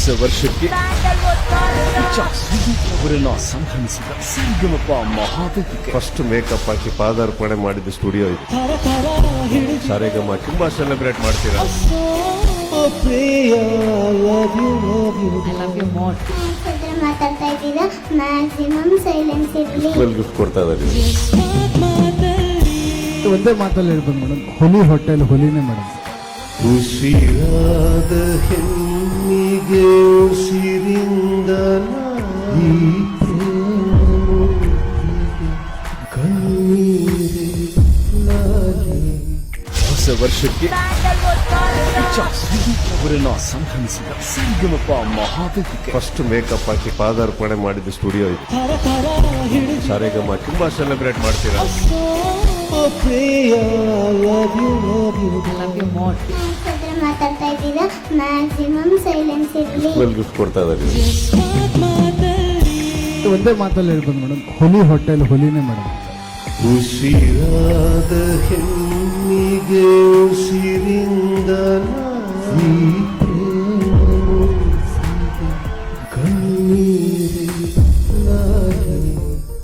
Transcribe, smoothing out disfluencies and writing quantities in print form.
ಹೊಸ ವರ್ಷಕ್ಕೆ ಅವರನ್ನ ಸಂಹರಿಸಿದ ಸಿರಿಗಮಪ ಮಹಾವೇದಿಕೆ ಫಸ್ಟ್ ಮೇಕಪ್ ಹಾಕಿ ಪಾದಾರ್ಪಣೆ ಮಾಡಿದ ಸ್ಟುಡಿಯೋ ಇದು. ಸಾರೇಗಮ ತುಂಬಾ ಸೆಲೆಬ್ರೇಟ್ ಮಾಡ್ತೀರಾ. ಮಾತಾಡ್ತಾ ಇದ್ದೀರಾ, ಮ್ಯಾಕ್ಸಿಮಮ್ ಸೈಲೆನ್ಸ್ ಇರಲಿ. ಗಿಫ್ಟ್ ಕೊಡ್ತಾ ಇದ್ದಾರೆ. ಒಂದೇ ಮಾತಲ್ಲಿ ಹೇಳ್ಬೋದು ಮೇಡಮ್, ಹುಲಿ ಹೋಟೆಲ್ ಹುಲಿನೇ ಮೇಡಮ್. ಉಸಿರಾದ ಹೆಣ್ಣಿಗೆ ಉಸಿರಿಂದ ಹೊಸ ವರ್ಷಕ್ಕೆ ಅವರನ್ನ ಸಂಹರಿಸಿದ ಸಿರಿಗಮಪ ಮಹಾವೇದಿಕೆ ಫಸ್ಟ್ ಮೇಕಪ್ ಹಾಕಿ ಪಾದಾರ್ಪಣೆ ಮಾಡಿದ ಸ್ಟುಡಿಯೋ ಇದು. ಸಾರೇಗಮ ತುಂಬಾ ಸೆಲೆಬ್ರೇಟ್ ಮಾಡ್ತೀರಾ. ಮಾತಾಡ್ತಾ ಇದ್ದೀರಾ, ಮ್ಯಾಕ್ಸಿಮಮ್ ಸೈಲೆನ್ಸ್ ಇರಲಿ. ಗಿಫ್ಟ್ ಕೊಡ್ತಾ ಇದ್ದಾರೆ. ಒಂದೇ ಮಾತಲ್ಲಿ ಹೇಳ್ಬೋದು ಮೇಡಮ್, ಹುಲಿ ಹೋಟೆಲ್ ಹುಲಿನೇ ಮೇಡಮ್. ಉಸಿರಾದ ಹೆಣ್ಣಿಗೆ